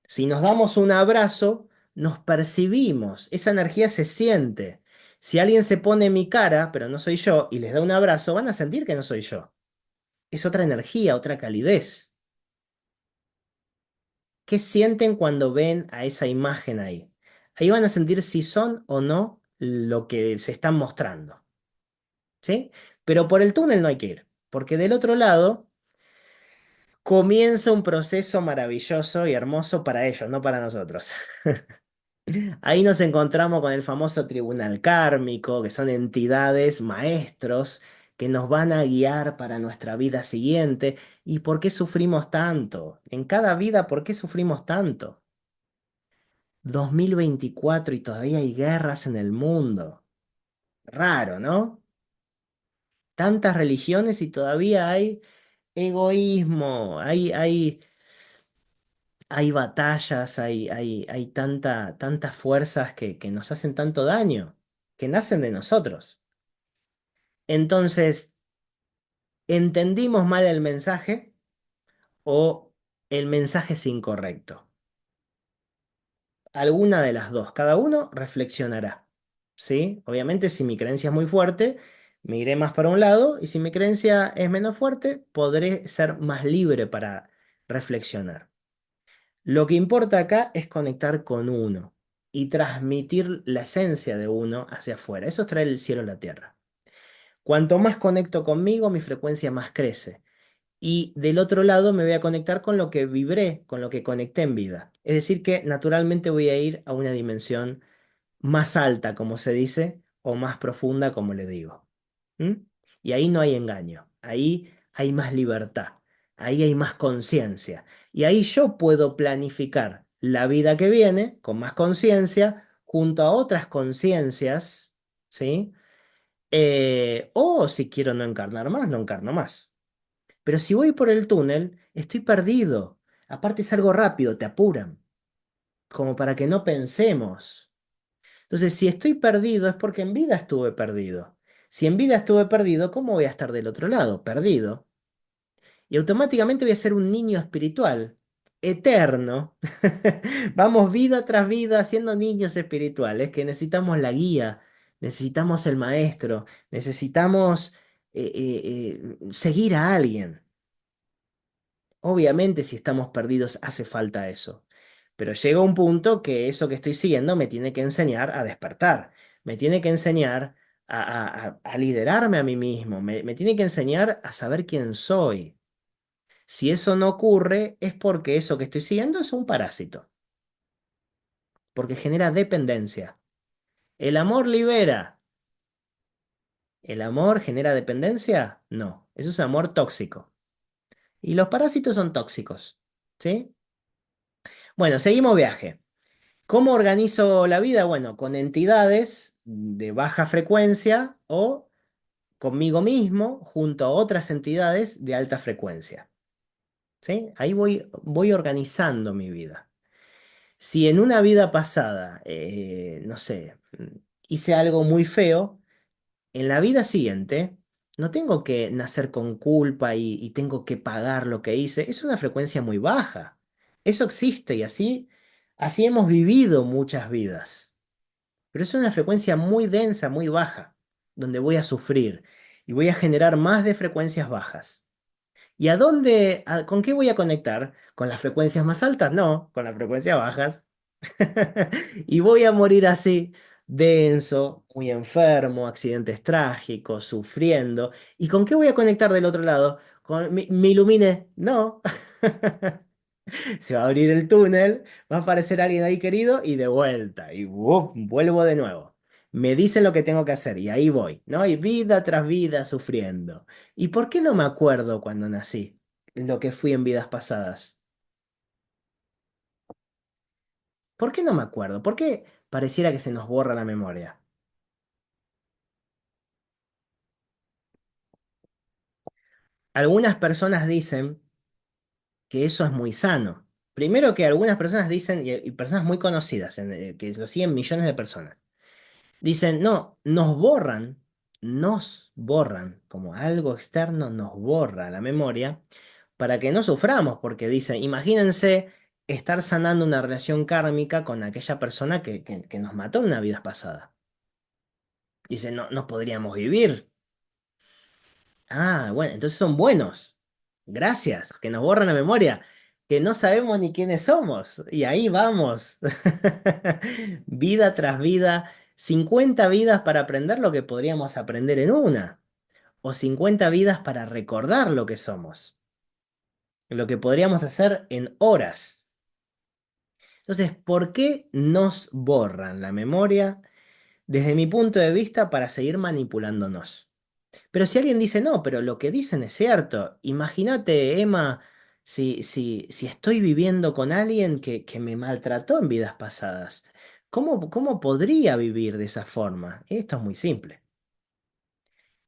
Si nos damos un abrazo, nos percibimos, esa energía se siente. Si alguien se pone en mi cara, pero no soy yo, y les da un abrazo, van a sentir que no soy yo. Es otra energía, otra calidez. ¿Qué sienten cuando ven a esa imagen ahí? Ahí van a sentir si son o no lo que se están mostrando, ¿sí? Pero por el túnel no hay que ir, porque del otro lado comienza un proceso maravilloso y hermoso para ellos, no para nosotros. Ahí nos encontramos con el famoso tribunal kármico, que son entidades maestros que nos van a guiar para nuestra vida siguiente. ¿Y por qué sufrimos tanto? En cada vida, ¿por qué sufrimos tanto? 2024 y todavía hay guerras en el mundo. Raro, ¿no? Tantas religiones y todavía hay egoísmo, hay batallas, hay tantas fuerzas que nos hacen tanto daño, que nacen de nosotros. Entonces, ¿entendimos mal el mensaje o el mensaje es incorrecto? Alguna de las dos, cada uno reflexionará, ¿sí? Obviamente, si mi creencia es muy fuerte, me iré más para un lado, y si mi creencia es menos fuerte, podré ser más libre para reflexionar. Lo que importa acá es conectar con uno y transmitir la esencia de uno hacia afuera. Eso es traer el cielo a la tierra. Cuanto más conecto conmigo, mi frecuencia más crece. Y del otro lado me voy a conectar con lo que vibré, con lo que conecté en vida. Es decir, que naturalmente voy a ir a una dimensión más alta, como se dice, o más profunda, como le digo. ¿Mm? Y ahí no hay engaño, ahí hay más libertad, ahí hay más conciencia. Y ahí yo puedo planificar la vida que viene con más conciencia, junto a otras conciencias, ¿sí? O si quiero no encarnar más, no encarno más. Pero si voy por el túnel, estoy perdido. Aparte es algo rápido, te apuran, como para que no pensemos. Entonces, si estoy perdido es porque en vida estuve perdido. Si en vida estuve perdido, ¿cómo voy a estar del otro lado? Perdido. Y automáticamente voy a ser un niño espiritual eterno. Vamos vida tras vida siendo niños espirituales que necesitamos la guía, necesitamos el maestro, necesitamos seguir a alguien. Obviamente, si estamos perdidos, hace falta eso. Pero llega un punto que eso que estoy siguiendo me tiene que enseñar a despertar, me tiene que enseñar a liderarme a mí mismo, me tiene que enseñar a saber quién soy. Si eso no ocurre, es porque eso que estoy siguiendo es un parásito, porque genera dependencia. ¿El amor libera? ¿El amor genera dependencia? No, eso es un amor tóxico. Y los parásitos son tóxicos, ¿sí? Bueno, seguimos viaje. ¿Cómo organizo la vida? Bueno, con entidades de baja frecuencia o conmigo mismo junto a otras entidades de alta frecuencia. ¿Sí? Ahí voy organizando mi vida. Si en una vida pasada, no sé, hice algo muy feo, en la vida siguiente no tengo que nacer con culpa y tengo que pagar lo que hice. Es una frecuencia muy baja. Eso existe y así hemos vivido muchas vidas. Pero es una frecuencia muy densa, muy baja, donde voy a sufrir y voy a generar más de frecuencias bajas. ¿Y con qué voy a conectar? ¿Con las frecuencias más altas? No, con las frecuencias bajas. Y voy a morir así, denso, muy enfermo, accidentes trágicos, sufriendo. ¿Y con qué voy a conectar del otro lado? ¿Me ilumine? No. Se va a abrir el túnel, va a aparecer alguien ahí querido y de vuelta. Y ¡uf! Vuelvo de nuevo. Me dicen lo que tengo que hacer y ahí voy, ¿no? Y vida tras vida sufriendo. ¿Y por qué no me acuerdo cuando nací? Lo que fui en vidas pasadas. ¿Por qué no me acuerdo? ¿Por qué pareciera que se nos borra la memoria? Algunas personas dicen que eso es muy sano. Primero que algunas personas dicen, y personas muy conocidas, que lo siguen millones de personas. Dicen, no, nos borran, como algo externo nos borra la memoria para que no suframos, porque dicen, imagínense estar sanando una relación kármica con aquella persona que nos mató en una vida pasada. Dicen, no, no podríamos vivir. Ah, bueno, entonces son buenos. Gracias, que nos borran la memoria, que no sabemos ni quiénes somos. Y ahí vamos. Vida tras vida, 50 vidas para aprender lo que podríamos aprender en una. O 50 vidas para recordar lo que somos. Lo que podríamos hacer en horas. Entonces, ¿por qué nos borran la memoria desde mi punto de vista para seguir manipulándonos? Pero si alguien dice, no, pero lo que dicen es cierto, imagínate, Emma, si estoy viviendo con alguien que me maltrató en vidas pasadas, ¿cómo podría vivir de esa forma? Esto es muy simple.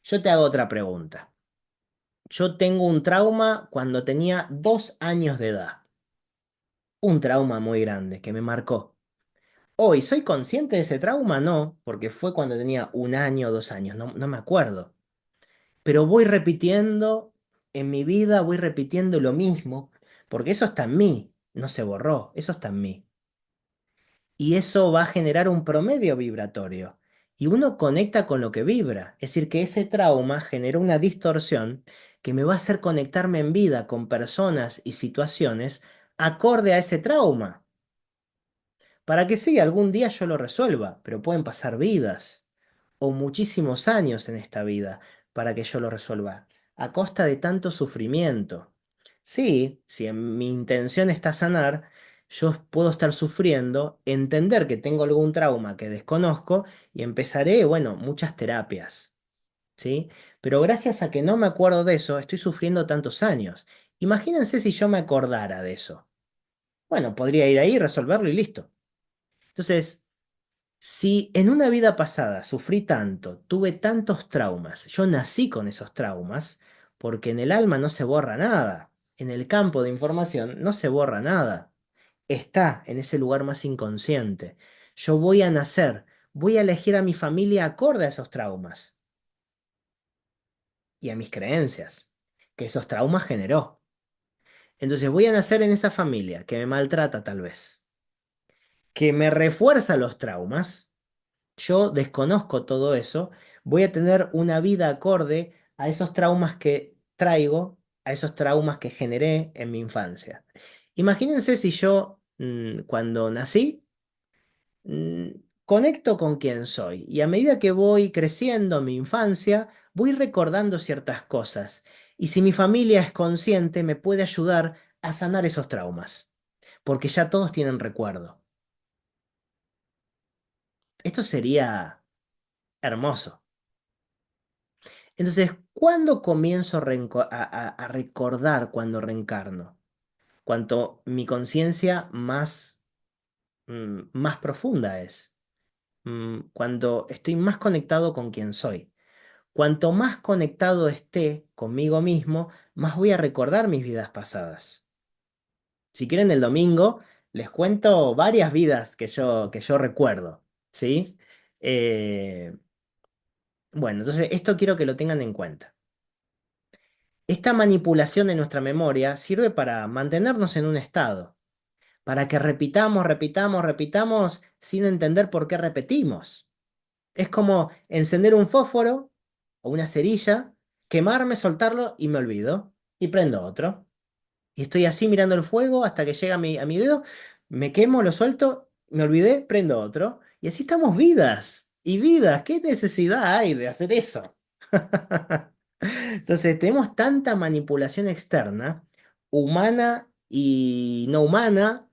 Yo te hago otra pregunta. Yo tengo un trauma cuando tenía 2 años de edad, un trauma muy grande que me marcó. Hoy, ¿soy consciente de ese trauma? No, porque fue cuando tenía 1 año o 2 años, no, no me acuerdo. Pero voy repitiendo en mi vida, voy repitiendo lo mismo, porque eso está en mí, no se borró, eso está en mí. Y eso va a generar un promedio vibratorio. Y uno conecta con lo que vibra, es decir, que ese trauma genera una distorsión que me va a hacer conectarme en vida con personas y situaciones acorde a ese trauma. Para que sí, algún día yo lo resuelva, pero pueden pasar vidas o muchísimos años en esta vida para que yo lo resuelva, a costa de tanto sufrimiento. Sí, si en mi intención está sanar, yo puedo estar sufriendo, entender que tengo algún trauma que desconozco y empezaré, bueno, muchas terapias, ¿sí? Pero gracias a que no me acuerdo de eso, estoy sufriendo tantos años. Imagínense si yo me acordara de eso. Bueno, podría ir ahí, resolverlo y listo. Entonces, si en una vida pasada sufrí tanto, tuve tantos traumas, yo nací con esos traumas, porque en el alma no se borra nada, en el campo de información no se borra nada, está en ese lugar más inconsciente. Yo voy a nacer, voy a elegir a mi familia acorde a esos traumas y a mis creencias que esos traumas generó. Entonces voy a nacer en esa familia que me maltrata tal vez, que me refuerza los traumas. Yo desconozco todo eso, voy a tener una vida acorde a esos traumas que traigo, a esos traumas que generé en mi infancia. Imagínense si yo, cuando nací, mm, conecto con quién soy y a medida que voy creciendo en mi infancia, voy recordando ciertas cosas. Y si mi familia es consciente, me puede ayudar a sanar esos traumas, porque ya todos tienen recuerdo. Esto sería hermoso. Entonces, ¿cuándo comienzo a recordar cuando reencarno? Cuanto mi conciencia más, más profunda es. Cuando estoy más conectado con quien soy. Cuanto más conectado esté conmigo mismo, más voy a recordar mis vidas pasadas. Si quieren, el domingo les cuento varias vidas que yo recuerdo, ¿sí? Eh, bueno, entonces esto quiero que lo tengan en cuenta. Esta manipulación de nuestra memoria sirve para mantenernos en un estado, para que repitamos, repitamos, repitamos sin entender por qué repetimos. Es como encender un fósforo o una cerilla, quemarme, soltarlo y me olvido. Y prendo otro. Y estoy así mirando el fuego hasta que llega a mi dedo, me quemo, lo suelto, me olvidé, prendo otro. Y así estamos vidas. Y vidas, ¿qué necesidad hay de hacer eso? Entonces, tenemos tanta manipulación externa, humana y no humana,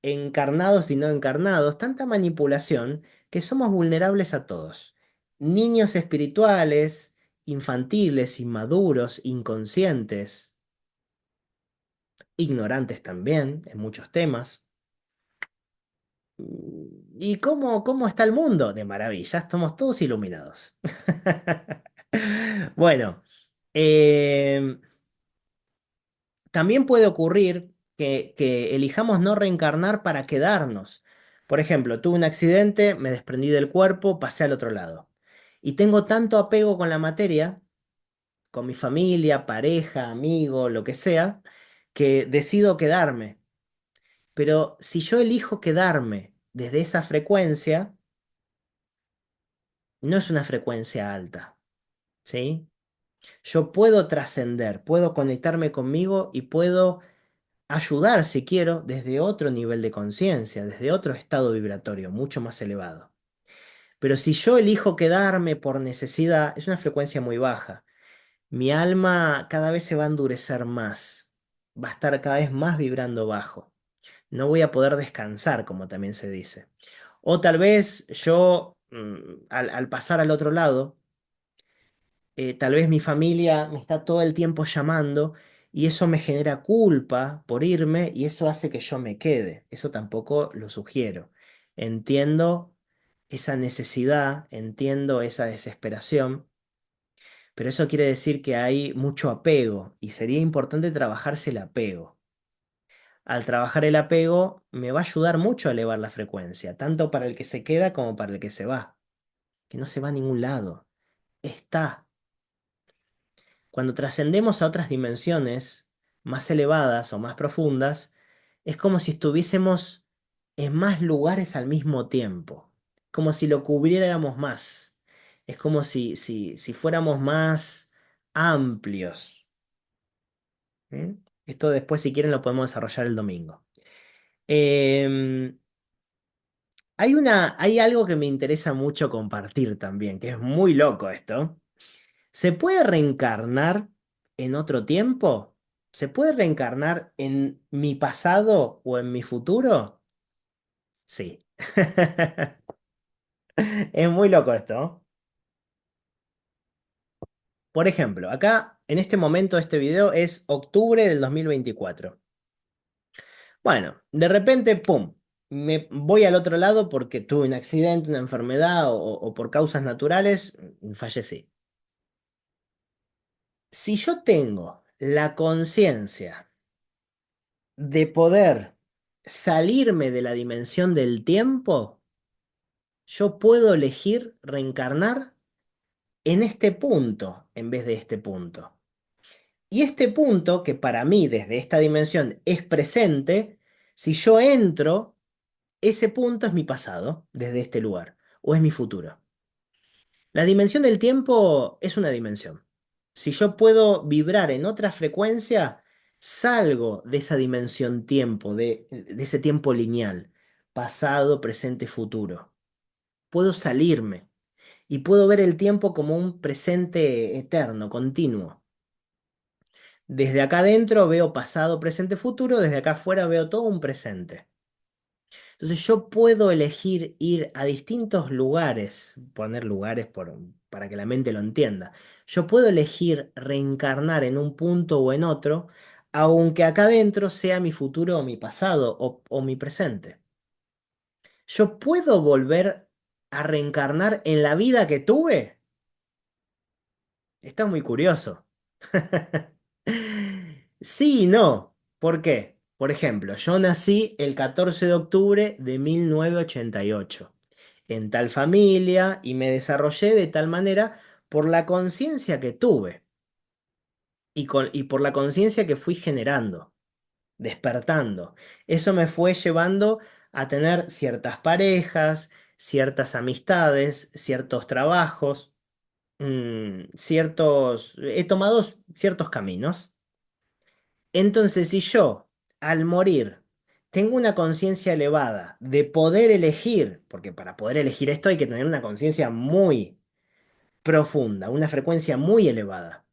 encarnados y no encarnados, tanta manipulación que somos vulnerables a todos. Niños espirituales, infantiles, inmaduros, inconscientes, ignorantes también en muchos temas. ¿Y cómo está el mundo? De maravilla, estamos todos iluminados. Bueno, em, también puede ocurrir que elijamos no reencarnar para quedarnos. Por ejemplo, tuve un accidente, me desprendí del cuerpo, pasé al otro lado. Y tengo tanto apego con la materia, con mi familia, pareja, amigo, lo que sea, que decido quedarme. Pero si yo elijo quedarme desde esa frecuencia, no es una frecuencia alta, ¿sí? Yo puedo trascender, puedo conectarme conmigo y puedo ayudar, si quiero, desde otro nivel de conciencia, desde otro estado vibratorio, mucho más elevado. Pero si yo elijo quedarme por necesidad, es una frecuencia muy baja. Mi alma cada vez se va a endurecer más, va a estar cada vez más vibrando bajo. No voy a poder descansar, como también se dice. O tal vez yo, al pasar al otro lado, tal vez mi familia me está todo el tiempo llamando y eso me genera culpa por irme y eso hace que yo me quede. Eso tampoco lo sugiero. Entiendo esa necesidad, entiendo esa desesperación, pero eso quiere decir que hay mucho apego y sería importante trabajarse el apego. Al trabajar el apego me va a ayudar mucho a elevar la frecuencia, tanto para el que se queda como para el que se va, que no se va a ningún lado. Está. Cuando trascendemos a otras dimensiones más elevadas o más profundas, es como si estuviésemos en más lugares al mismo tiempo, como si lo cubriéramos más, es como si fuéramos más amplios. ¿Mm? Esto después, si quieren, lo podemos desarrollar el domingo. Em, hay algo que me interesa mucho compartir también, que es muy loco esto. ¿Se puede reencarnar en otro tiempo? ¿Se puede reencarnar en mi pasado o en mi futuro? Sí. Es muy loco esto, ¿no? Por ejemplo, acá en este momento este video es octubre del 2024. Bueno, de repente, ¡pum! Me voy al otro lado porque tuve un accidente, una enfermedad o por causas naturales, fallecí. Si yo tengo la conciencia de poder salirme de la dimensión del tiempo, yo puedo elegir reencarnar en este punto en vez de este punto. Y este punto, que para mí desde esta dimensión es presente, si yo entro, ese punto es mi pasado desde este lugar, o es mi futuro. La dimensión del tiempo es una dimensión. Si yo puedo vibrar en otra frecuencia, salgo de esa dimensión tiempo, de ese tiempo lineal, pasado, presente, futuro. Puedo salirme y puedo ver el tiempo como un presente eterno, continuo. Desde acá adentro veo pasado, presente, futuro, desde acá afuera veo todo un presente. Entonces yo puedo elegir ir a distintos lugares, poner lugares para que la mente lo entienda. Yo puedo elegir reencarnar en un punto o en otro, aunque acá adentro sea mi futuro o mi pasado o mi presente. Yo puedo volver a reencarnar en la vida que tuve. Está muy curioso. Sí y no. ¿Por qué? Por ejemplo, yo nací el 14 de octubre de 1988 en tal familia y me desarrollé de tal manera por la conciencia que tuve y por la conciencia que fui generando, despertando. Eso me fue llevando a tener ciertas parejas, ciertas amistades, ciertos trabajos, he tomado ciertos caminos. Entonces, si yo, al morir, tengo una conciencia elevada de poder elegir, porque para poder elegir esto hay que tener una conciencia muy profunda, una frecuencia muy elevada.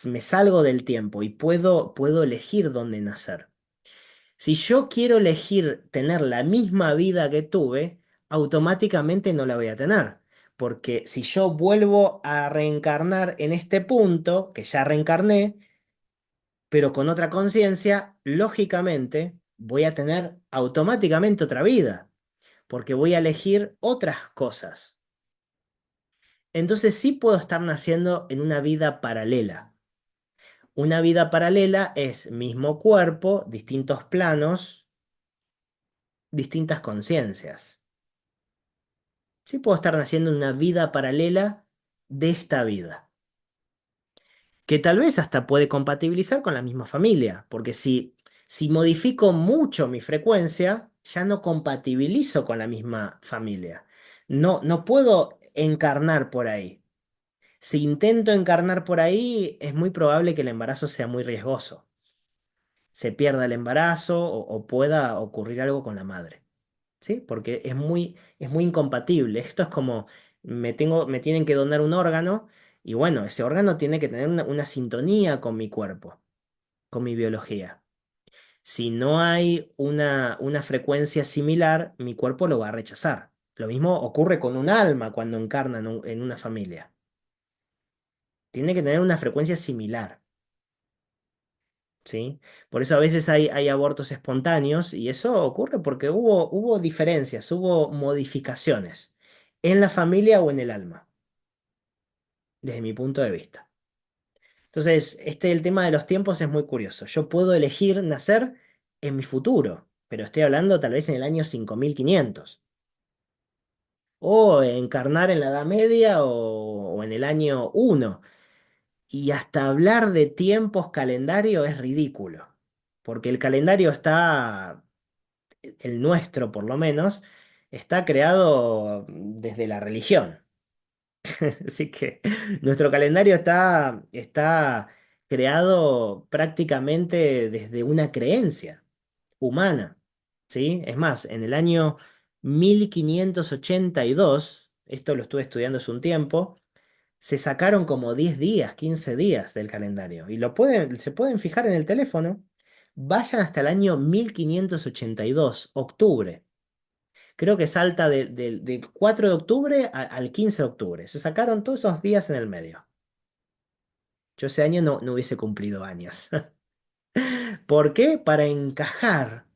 Me salgo del tiempo y puedo elegir dónde nacer. Si yo quiero elegir tener la misma vida que tuve, automáticamente no la voy a tener. Porque si yo vuelvo a reencarnar en este punto, que ya reencarné, pero con otra conciencia, lógicamente voy a tener automáticamente otra vida, porque voy a elegir otras cosas. Entonces sí puedo estar naciendo en una vida paralela. Una vida paralela es mismo cuerpo, distintos planos, distintas conciencias. Sí puedo estar naciendo en una vida paralela de esta vida, que tal vez hasta puede compatibilizar con la misma familia, porque si modifico mucho mi frecuencia, ya no compatibilizo con la misma familia. No puedo encarnar por ahí. Si intento encarnar por ahí, es muy probable que el embarazo sea muy riesgoso. Se pierda el embarazo o pueda ocurrir algo con la madre. ¿Sí? Porque es muy incompatible. Esto es como me tienen que donar un órgano y bueno, ese órgano tiene que tener una sintonía con mi cuerpo, con mi biología. Si no hay una frecuencia similar, mi cuerpo lo va a rechazar. Lo mismo ocurre con un alma cuando encarna en una familia. Tiene que tener una frecuencia similar. ¿Sí? Por eso a veces hay abortos espontáneos y eso ocurre porque hubo diferencias, hubo modificaciones en la familia o en el alma, desde mi punto de vista. Entonces, el tema de los tiempos es muy curioso. Yo puedo elegir nacer en mi futuro, pero estoy hablando tal vez en el año 5500 o encarnar en la Edad Media o en el año 1. Y hasta hablar de tiempos calendario es ridículo, porque el calendario está el nuestro por lo menos, está creado desde la religión. Así que nuestro calendario está creado prácticamente desde una creencia humana. ¿Sí? Es más, en el año 1582, esto lo estuve estudiando hace un tiempo, se sacaron como 10 días, 15 días del calendario. Y se pueden fijar en el teléfono. Vayan hasta el año 1582 octubre. Creo que salta del 4 de octubre al 15 de octubre. Se sacaron todos esos días en el medio. Yo ese año no hubiese cumplido años. ¿Por qué? Para encajar.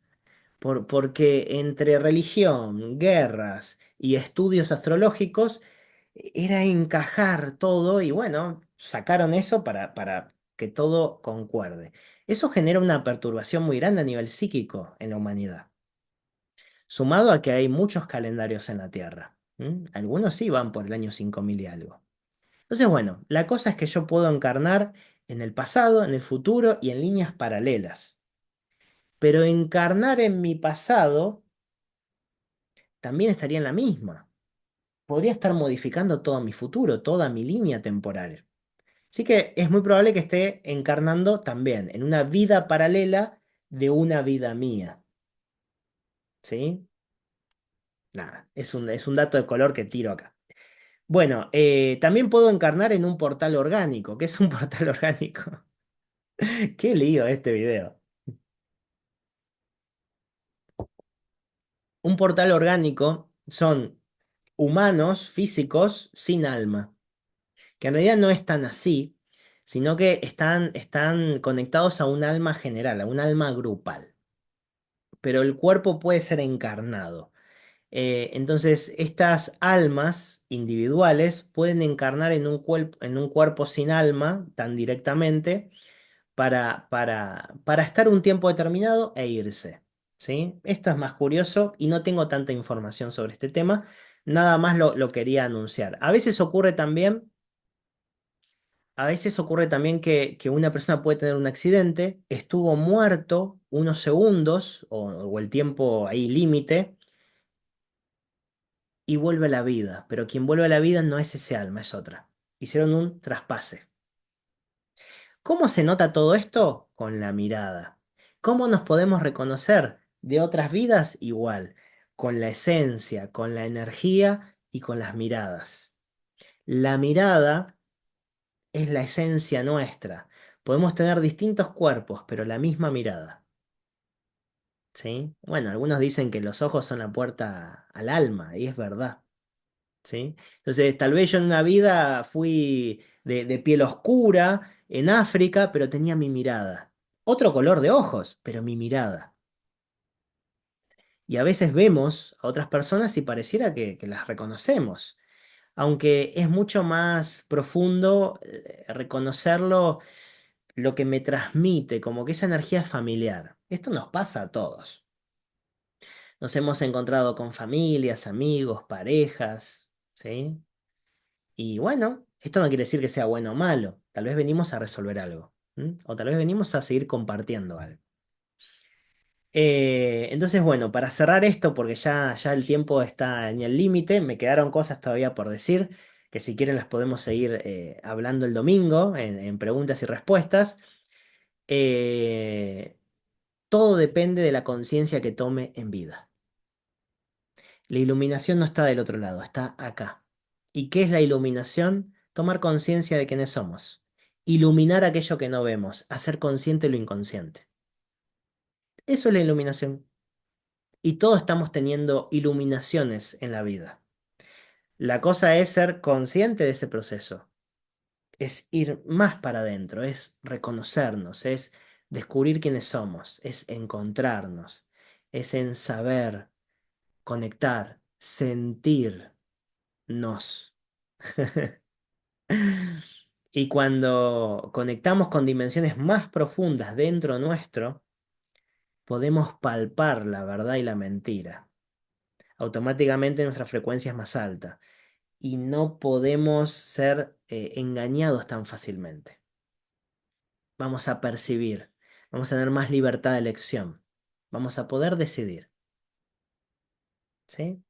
Porque entre religión, guerras y estudios astrológicos era encajar todo y bueno, sacaron eso para que todo concuerde. Eso genera una perturbación muy grande a nivel psíquico en la humanidad. Sumado a que hay muchos calendarios en la Tierra. Algunos sí van por el año 5000 y algo. Entonces, bueno, la cosa es que yo puedo encarnar en el pasado, en el futuro y en líneas paralelas. Pero encarnar en mi pasado también estaría en la misma. Podría estar modificando todo mi futuro, toda mi línea temporal. Así que es muy probable que esté encarnando también en una vida paralela de una vida mía. ¿Sí? Nada, es un dato de color que tiro acá. Bueno, también puedo encarnar en un portal orgánico. ¿Qué es un portal orgánico? Qué lío este video. Un portal orgánico son humanos físicos sin alma, que en realidad no es tan así, sino que están conectados a un alma general, a un alma grupal. Pero el cuerpo puede ser encarnado. Entonces, estas almas individuales pueden encarnar en un cuerpo sin alma tan directamente para estar un tiempo determinado e irse. ¿Sí? Esto es más curioso y no tengo tanta información sobre este tema. Nada más lo quería anunciar. A veces ocurre también que una persona puede tener un accidente, estuvo muerto unos segundos o el tiempo ahí límite y vuelve a la vida, pero quien vuelve a la vida no es ese alma, es otra. Hicieron un traspase. ¿Cómo se nota todo esto? Con la mirada. ¿Cómo nos podemos reconocer de otras vidas? Igual, con la esencia, con la energía y con las miradas. La mirada es la esencia nuestra. Podemos tener distintos cuerpos, pero la misma mirada. ¿Sí? Bueno, algunos dicen que los ojos son la puerta al alma, y es verdad. ¿Sí? Entonces, tal vez yo en una vida fui de piel oscura en África, pero tenía mi mirada. Otro color de ojos, pero mi mirada. Y a veces vemos a otras personas y pareciera que las reconocemos, aunque es mucho más profundo reconocerlo, lo que me transmite, como que esa energía es familiar. Esto nos pasa a todos. Nos hemos encontrado con familias, amigos, parejas, ¿sí? Y bueno, esto no quiere decir que sea bueno o malo. Tal vez venimos a resolver algo. ¿M? O tal vez venimos a seguir compartiendo algo. Entonces, bueno, para cerrar esto, porque ya el tiempo está en el límite, me quedaron cosas todavía por decir, que si quieren las podemos seguir hablando el domingo en preguntas y respuestas. Eh, Todo depende de la conciencia que tome en vida. La iluminación no está del otro lado, está acá. ¿Y qué es la iluminación? Tomar conciencia de quiénes somos. Iluminar aquello que no vemos, hacer consciente lo inconsciente. Eso es la iluminación. Y todos estamos teniendo iluminaciones en la vida. La cosa es ser consciente de ese proceso. Es ir más para adentro, es reconocernos, es descubrir quiénes somos, es encontrarnos, es en saber, conectar, sentirnos. Y cuando conectamos con dimensiones más profundas dentro nuestro, podemos palpar la verdad y la mentira. Automáticamente nuestra frecuencia es más alta y no podemos ser engañados tan fácilmente. Vamos a percibir, vamos a tener más libertad de elección, vamos a poder decidir, ¿sí?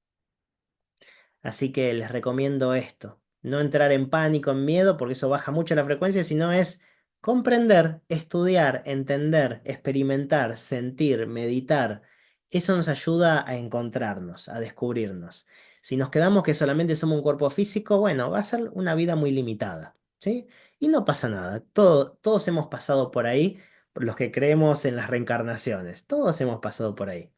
Así que les recomiendo esto. No entrar en pánico, en miedo, porque eso baja mucho la frecuencia, sino es comprender, estudiar, entender, experimentar, sentir, meditar. Eso nos ayuda a encontrarnos, a descubrirnos. Si nos quedamos que solamente somos un cuerpo físico, bueno, va a ser una vida muy limitada, ¿sí? Y no pasa nada. Todos hemos pasado por ahí, por los que creemos en las reencarnaciones. Todos hemos pasado por ahí.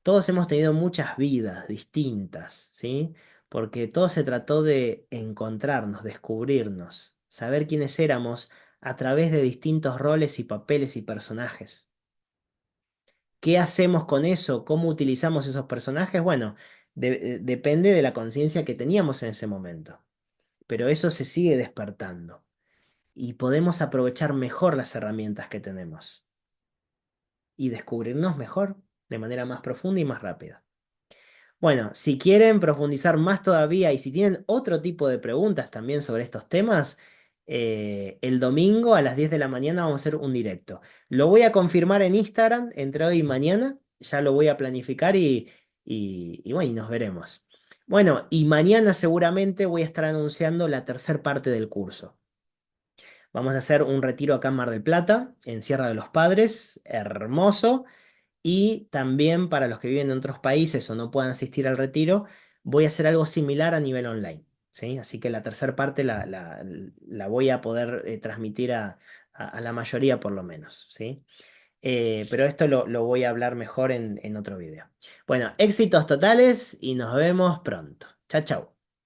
Todos hemos tenido muchas vidas distintas, ¿sí? Porque todo se trató de encontrarnos, descubrirnos, saber quiénes éramos a través de distintos roles y papeles y personajes. ¿Qué hacemos con eso? ¿Cómo utilizamos esos personajes? Bueno, depende de la conciencia que teníamos en ese momento. Pero eso se sigue despertando y podemos aprovechar mejor las herramientas que tenemos y descubrirnos mejor, de manera más profunda y más rápida. Bueno, si quieren profundizar más todavía y si tienen otro tipo de preguntas también sobre estos temas, el domingo a las 10 de la mañana vamos a hacer un directo. Lo voy a confirmar en Instagram entre hoy y mañana. Ya lo voy a planificar y bueno, y nos veremos. Bueno, y mañana seguramente voy a estar anunciando la tercera parte del curso. Vamos a hacer un retiro acá en Mar del Plata, en Sierra de los Padres, hermoso. Y también para los que viven en otros países o no puedan asistir al retiro, voy a hacer algo similar a nivel online. ¿Sí? Así que la tercera parte la voy a poder transmitir a la mayoría por lo menos. ¿Sí? Pero esto lo voy a hablar mejor en otro video. Bueno, éxitos totales y nos vemos pronto. Chao, chao.